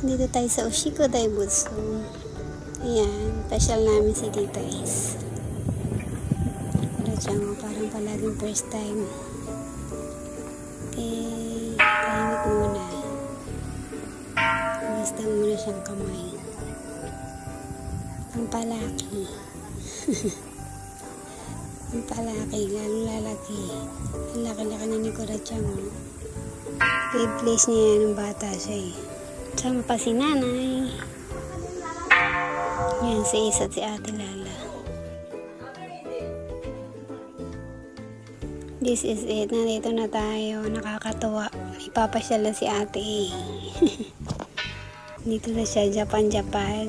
Dito tayo sa Ushiko Daibutsu. Ayan, special namin si Tita Ace. Kurachan, parang palaging first time. Okay, tahimik muna. Gusto muna siyang kamay. Ang palaki. Ang palaki, lalo lalaki. Ang laki-laki na ni Kurachan. Grade place niya yan ng bata siya eh. Sama pa si nanay. Yan, si Isa at si Ate Lala. This is it. Nandito na tayo. Nakakatuwa. May papasyal na si Ate eh. Dito na siya. Japan.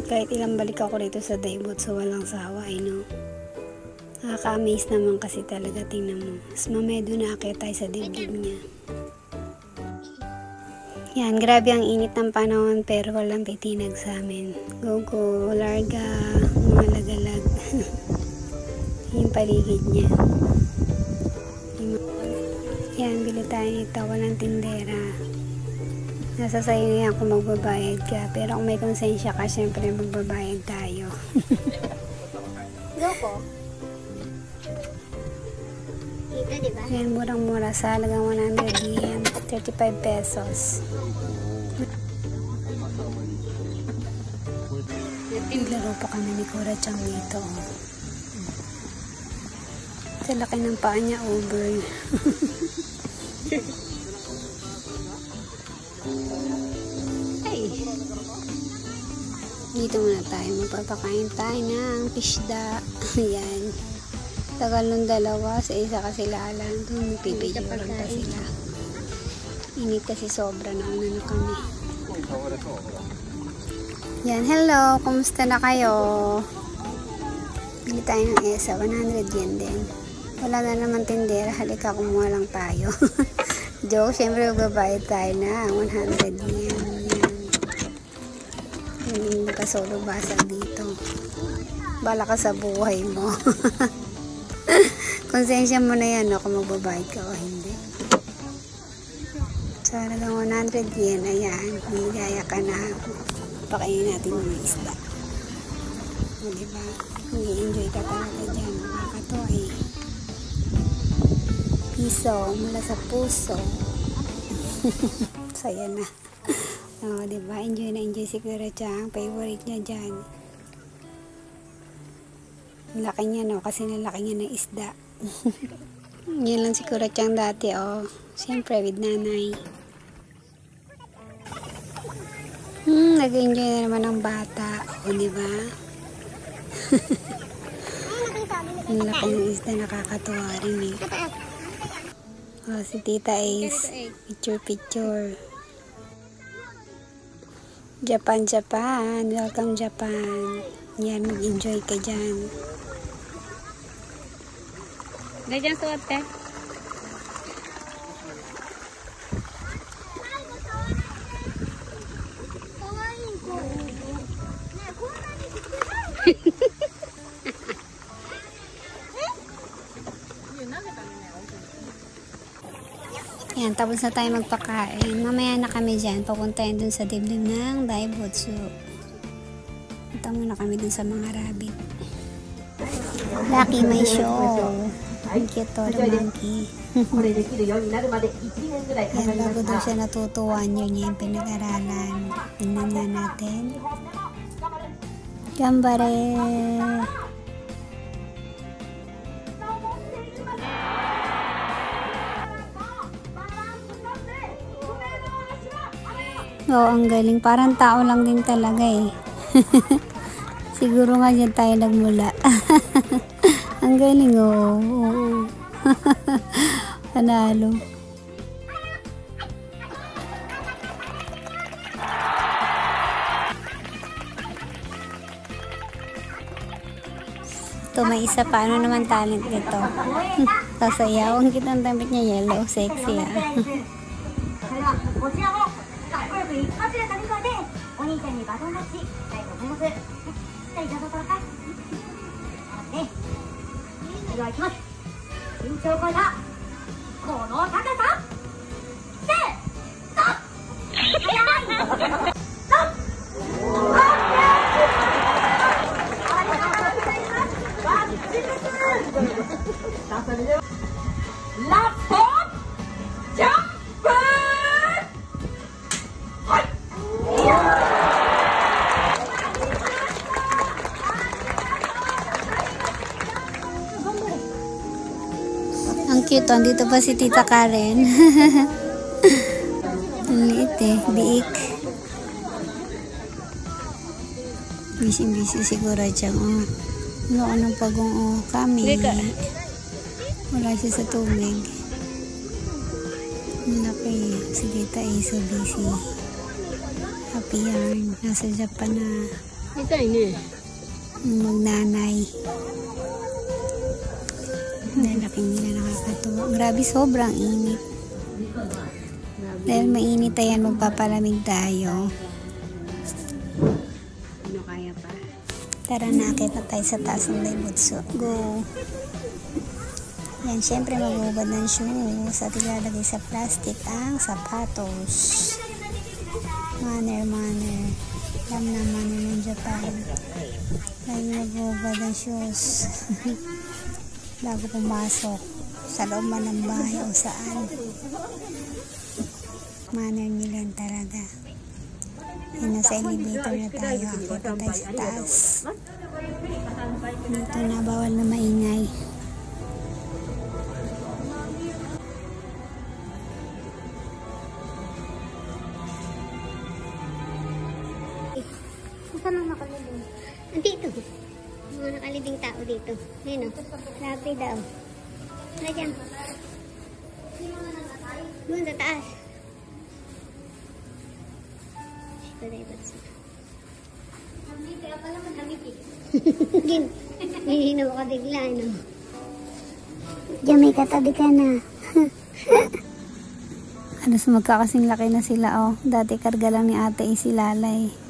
Kahit ilang balik ako rito sa Daibutsu, walang sawa eh, no? Nakaka-amaze naman kasi talaga. Tingnan mo. Mas mamaya doon nakakita tayo sa dibdib niya. Yan, grabe ang init ng panahon pero walang titinag sa amin. Go, larga, mga lagalag. Yung paligid niya. Yan, bili tayo nito. Walang tindera. Nasa sayo yan kung magbabayad ka. Pero kung may konsensya ka, syempre magbabayad tayo. Loko. Kita, diba? Yan, murang-mura sa halagang 100 yen. 35 pesos. Naglaro pa kami ni Kurachan dito. Sa laki ng paa niya, over. Ay. Dito muna tayo. Magpapakain tayo ng pishda. Ayan. Tagal nung dalawa. Sa isa kasi Lala. Doon pipidyoran pa sila. Init kasi sobra na na kami. Yan, hello. Kumusta na kayo? Bili tayo ng ESA. 100 yen din. Wala na naman tindera. Halika, kumuha lang tayo. Joke, syempre magbabayad tayo na 100 yen. Yan. Hindi ka solo basag dito. Bala ka sa buhay mo. Konsensya mo na yan, no, kung magbabayad ka o hindi. So, halagang 100 yen. Ayan, ligaya ka na. Pakainin natin mga isda. O, diba? Mag-i-enjoy ka talaga dyan. Nakakatawa eh. Piso, mula sa puso. Saya na. O, diba? Enjoy na enjoy si Kurachan. Favorite niya dyan. Laki niya, no? Kasi nalaki niya ng isda. Yan lang si Kurachan dati, oh. Siyempre, with nanay. Nag-enjoy na naman ng bata. O, diba? Ang laki ng isda, nakakatuwa rin eh. O, si Tita Ace. Picture. Japan. Welcome, Japan. Yan, mag-enjoy ka dyan. Ganyan suot ka. Yan, tapos na tayo magpakain. Mamaya na kami dyan. Papuntahin dun sa dibdib ng Daibutsu. Punta muna kami dun sa mga rabbit. Lucky, may show. Ang cute to, the monkey. Yan, bago daw siya natutuwa niya yung pinag-aralan. Tingnan nga natin. Gambare! Oo, ang galing. Parang tao lang din talaga eh. Siguro nga dyan tayo nagmula. Ang galing, oo. Panalo. Ito, may isa pa. Ano naman talent nito? Sasayaw. Ang cute ng damit niya, yellow. Sexy ah. 一発で谷川でお兄ちゃんにバトンタッチしたいと思います。じゃあいただこうか。ね。では行きます。身長を超えたこの高さ。せーの。cute. Dito pa si Tita Karen. Ang liit eh. Biik. Busy siguro siya. Ano ng pagong kami. Wala siya sa tubig. Malaki. Si Tita ay so busy. Happy yarn. Nasa Japan na. Magnanay. Lalaki nila, nakakatuwa. Grabe, sobrang init. Dahil mainit ayan, magpapalamig tayo. Ano kaya pa? Tara na, kita tayo sa taas ng Daibutsu. Go! Yan, syempre magbubad ng shoes at ilalagay sa plastic ang sapatos. Manner. Alam na manner ng Japan. Lagi magbubad ng shoes. Bago pumasok sa loob man ng bahay o saan. Manner nila talaga. Yan, nasa elevator na tayo. Akita tayo sa taas. Dito na, bawal na maingay. Saan ang nakalibing? Dito. Mga nakalibing tao dito. Ayun o. Lapi daw. Wala dyan. Doon sa taas. Ito na ibat sa. Kaya pala manamiti. Hinihinaw ka bigla, no? Diyan may katabi ka na. Alas magkakasing laki na sila, oh. Dati karga lang ni ate si Lalay.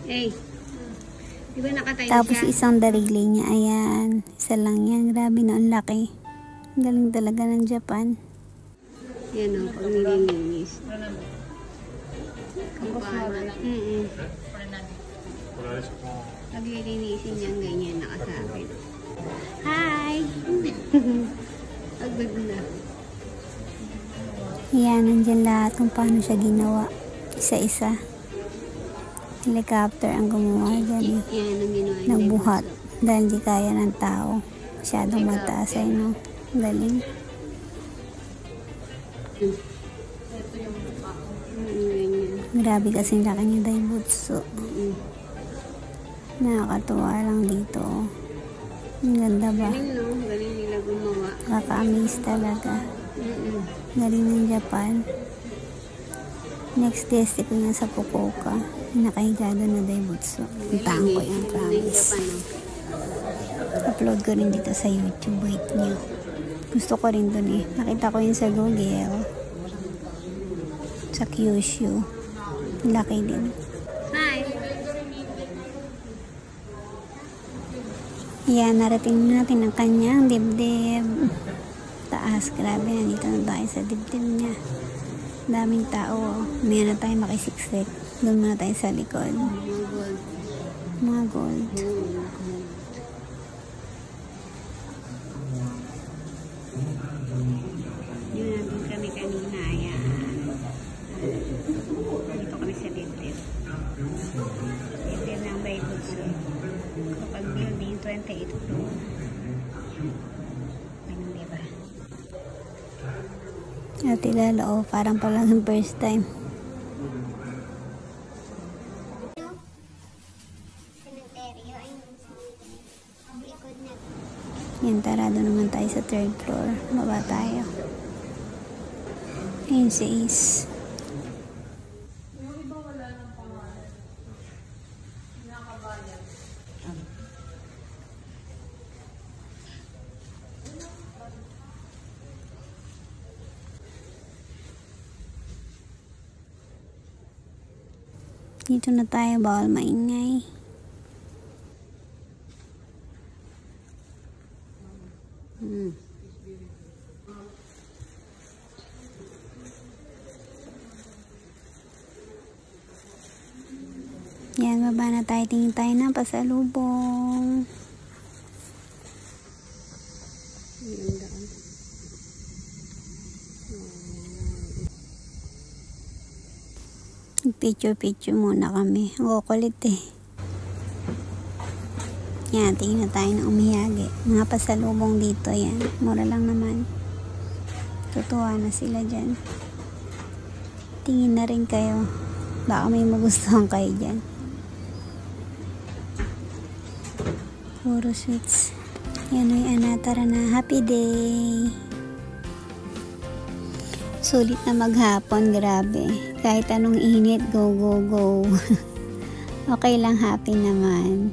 Eh, di ba nakatayo Tapos siya? isang darili niya, ayan. Isa lang yan. Grabe na, ang laki. Galing talaga ng Japan. Yan o, pag nililinis. Kung paano. Pag nililinisin niyang ganyan, nakasabit. Hi! Agad na. Yan, nandyan lahat kung paano siya ginawa. Isa-isa. Helicopter ang gumawa dyan eh. Yan ang ginawa niya. Nagbuhat. Dahil di kaya ng tao. Masyadong mataas ay no. Galing. Grabe kasing laki niya Daibutsu. Nakakatuwa lang dito. Ang ganda ba? Galing no? Galing nila gumawa. Nakaka-amaze talaga. Galing ng Japan. Next test ko yan sa Fukuoka. Nakahiga doon na Daibutsu. Puntahan ko yung promise. Upload ko rin dito sa YouTube. Wait nyo. Gusto ko rin doon eh. Nakita ko yun sa Google. Sa Kyushu. Laki din. Hi! Yan, narating natin ang kanyang dibdib. Taas, grabe. Nandito na tayo sa dibdib niya. Daming tao. May na tayo makisiksik. Doon muna tayo sa likod. Mga gold. Yun nandun kami kanina. Ayan. Dito kami sa dibdib. Dibdib ng Daibutsu. Kapag building 28 floor. Ganun diba? At ilala, parang palang yung first time. Yan, tarado naman tayo sa 3rd floor. Baba tayo. Ayun si Ace. Dito na tayo, bawal maingay. Yan, baba na tayo. Tingin tayo ng pasalubong. Picture muna kami. Ang kukulit eh. Yan, tingin na tayo ng umihagi. Mga pasalubong dito, yan. Mura lang naman. Tutuwa na sila dyan. Tingin na rin kayo. Baka may magustuhan kayo dyan. Puro sweets. Yan, tara na. Happy day! Sulit na maghapon, grabe. Kahit anong init, go, go, go. Okay lang, happy naman.